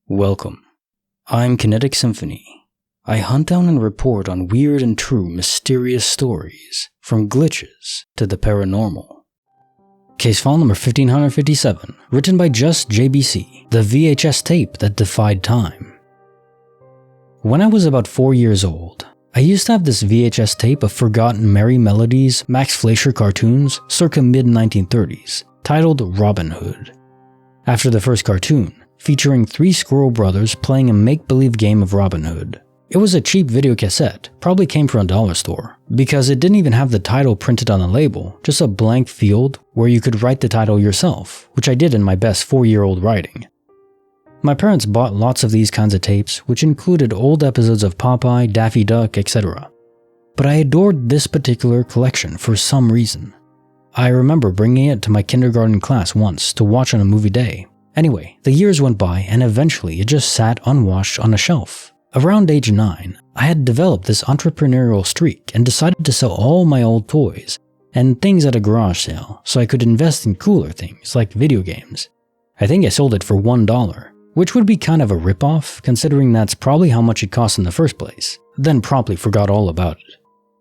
Welcome. I'm Kinetic Symphony. I hunt down and report on weird and true mysterious stories, from glitches to the paranormal. Case file number 1557, written by justjbc, the VHS tape that defied time. When I was about 4 years old, I used to have this VHS tape of forgotten Merry Melodies, Max Fleischer cartoons circa mid-1930s, titled Robin Hood. After the first cartoon, featuring 3 squirrel brothers playing a make-believe game of Robin Hood. It was a cheap video cassette, probably came from a dollar store, because it didn't even have the title printed on the label, just a blank field where you could write the title yourself, which I did in my best 4-year-old writing. My parents bought lots of these kinds of tapes, which included old episodes of Popeye, Daffy Duck, etc. But I adored this particular collection for some reason. I remember bringing it to my kindergarten class once to watch on a movie day. Anyway, the years went by and eventually it just sat unwatched on a shelf. Around age 9, I had developed this entrepreneurial streak and decided to sell all my old toys and things at a garage sale so I could invest in cooler things like video games. I think I sold it for $1, which would be kind of a ripoff considering that's probably how much it cost in the first place, then promptly forgot all about it.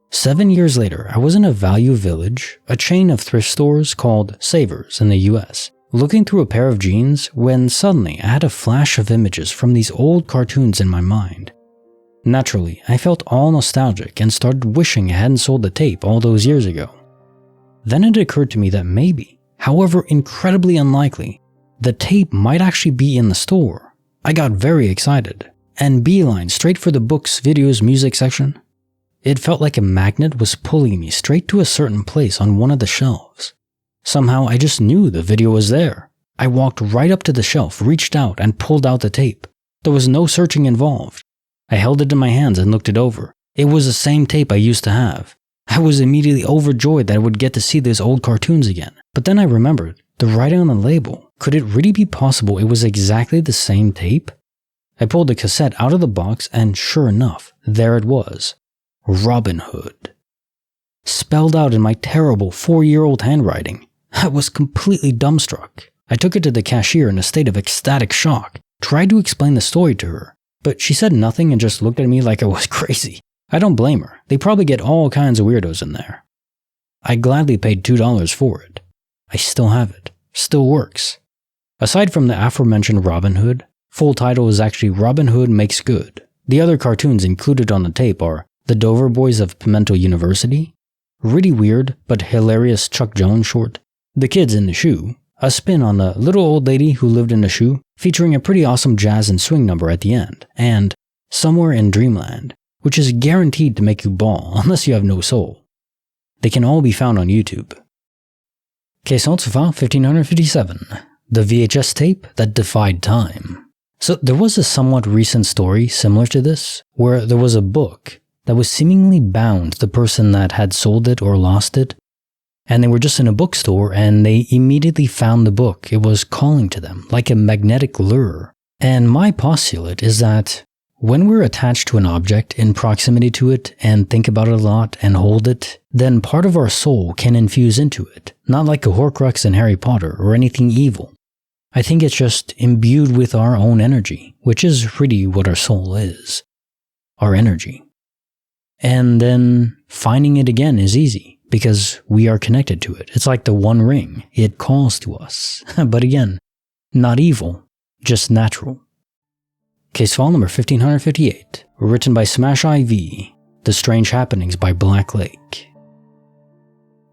7 years later, I was in a Value Village, a chain of thrift stores called Savers in the US. Looking through a pair of jeans when suddenly I had a flash of images from these old cartoons in my mind. Naturally, I felt all nostalgic and started wishing I hadn't sold the tape all those years ago. Then it occurred to me that maybe, however incredibly unlikely, the tape might actually be in the store. I got very excited and beeline straight for the books, videos, music section. It felt like a magnet was pulling me straight to a certain place on one of the shelves. Somehow I just knew the video was there. I walked right up to the shelf, reached out, and pulled out the tape. There was no searching involved. I held it in my hands and looked it over. It was the same tape I used to have. I was immediately overjoyed that I would get to see those old cartoons again. But then I remembered, the writing on the label. Could it really be possible it was exactly the same tape? I pulled the cassette out of the box and sure enough, there it was. Robin Hood. Spelled out in my terrible 4-year-old handwriting. I was completely dumbstruck. I took it to the cashier in a state of ecstatic shock, tried to explain the story to her, but she said nothing and just looked at me like I was crazy. I don't blame her. They probably get all kinds of weirdos in there. I gladly paid $2 for it. I still have it. Still works. Aside from the aforementioned Robin Hood, full title is actually Robin Hood Makes Good. The other cartoons included on the tape are The Dover Boys of Pimento University, really weird but hilarious Chuck Jones short, The Kids in the Shoe, a spin on the little old lady who lived in a shoe, featuring a pretty awesome jazz and swing number at the end, and Somewhere in Dreamland, which is guaranteed to make you bawl unless you have no soul. They can all be found on YouTube. Case file 1557, the VHS tape that defied time. So there was a somewhat recent story similar to this, where there was a book that was seemingly bound to the person that had sold it or lost it. And they were just in a bookstore and they immediately found the book. It was calling to them like a magnetic lure. And my postulate is that when we're attached to an object in proximity to it and think about it a lot and hold it, then part of our soul can infuse into it, not like a Horcrux in Harry Potter or anything evil. I think it's just imbued with our own energy, which is really what our soul is. Our energy. And then finding it again is easy because we are connected to it. It's like the One Ring. It calls to us. But again, not evil, just natural. Case file number 1558, written by smasheyev, The Strange Happenings by Black Lake.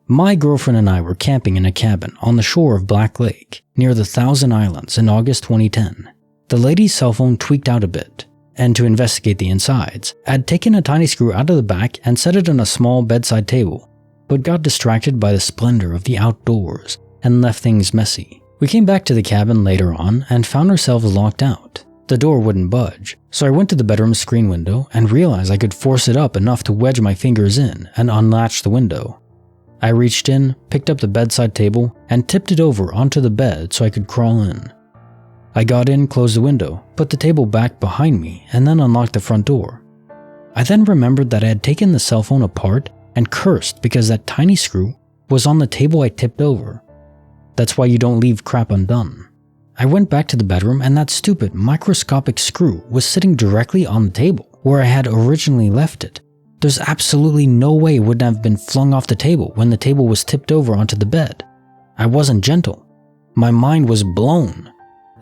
My girlfriend and I were camping in a cabin on the shore of Black Lake near the Thousand Islands in August 2010. The lady's cell phone tweaked out a bit, and to investigate the insides, I'd taken a tiny screw out of the back and set it on a small bedside table, but got distracted by the splendor of the outdoors and left things messy. We came back to the cabin later on and found ourselves locked out. The door wouldn't budge, so I went to the bedroom screen window and realized I could force it up enough to wedge my fingers in and unlatch the window. I reached in, picked up the bedside table, and tipped it over onto the bed so I could crawl in. I got in, closed the window, put the table back behind me, and then unlocked the front door. I then remembered that I had taken the cell phone apart and cursed because that tiny screw was on the table I tipped over. That's why you don't leave crap undone. I went back to the bedroom and that stupid microscopic screw was sitting directly on the table where I had originally left it. There's absolutely no way it wouldn't have been flung off the table when the table was tipped over onto the bed. I wasn't gentle. My mind was blown.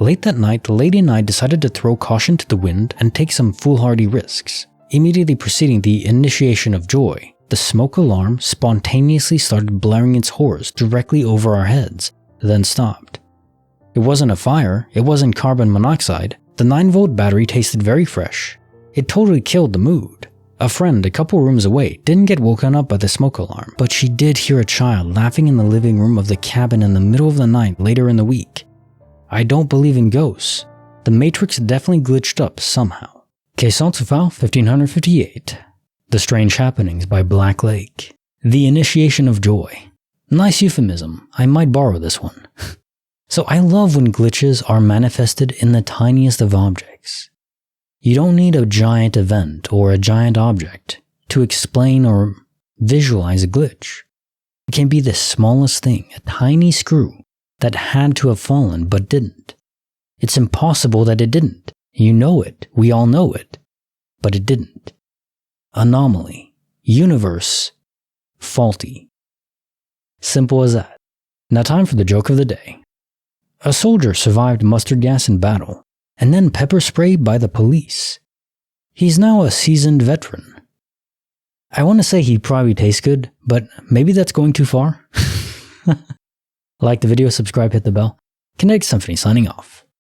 Late that night, the lady and I decided to throw caution to the wind and take some foolhardy risks. Immediately preceding the initiation of joy, the smoke alarm spontaneously started blaring its horrors directly over our heads, then stopped. It wasn't a fire, it wasn't carbon monoxide. The 9-volt battery tasted very fresh. It totally killed the mood. A friend a couple rooms away didn't get woken up by the smoke alarm, but she did hear a child laughing in the living room of the cabin in the middle of the night later in the week. I don't believe in ghosts. The Matrix definitely glitched up somehow. Case also file 1558. The Strange Happenings by Black Lake. The Initiation of Joy. Nice euphemism, I might borrow this one. So I love when glitches are manifested in the tiniest of objects. You don't need a giant event or a giant object to explain or visualize a glitch. It can be the smallest thing, a tiny screw that had to have fallen but didn't. It's impossible that it didn't. You know it, we all know it, but it didn't. Anomaly, universe, faulty. Simple as that. Now time for the joke of the day. A soldier survived mustard gas in battle, and then pepper sprayed by the police. He's now a seasoned veteran. I want to say he probably tastes good, but maybe that's going too far. Like the video, subscribe, hit the bell. Kinetic Symphony signing off.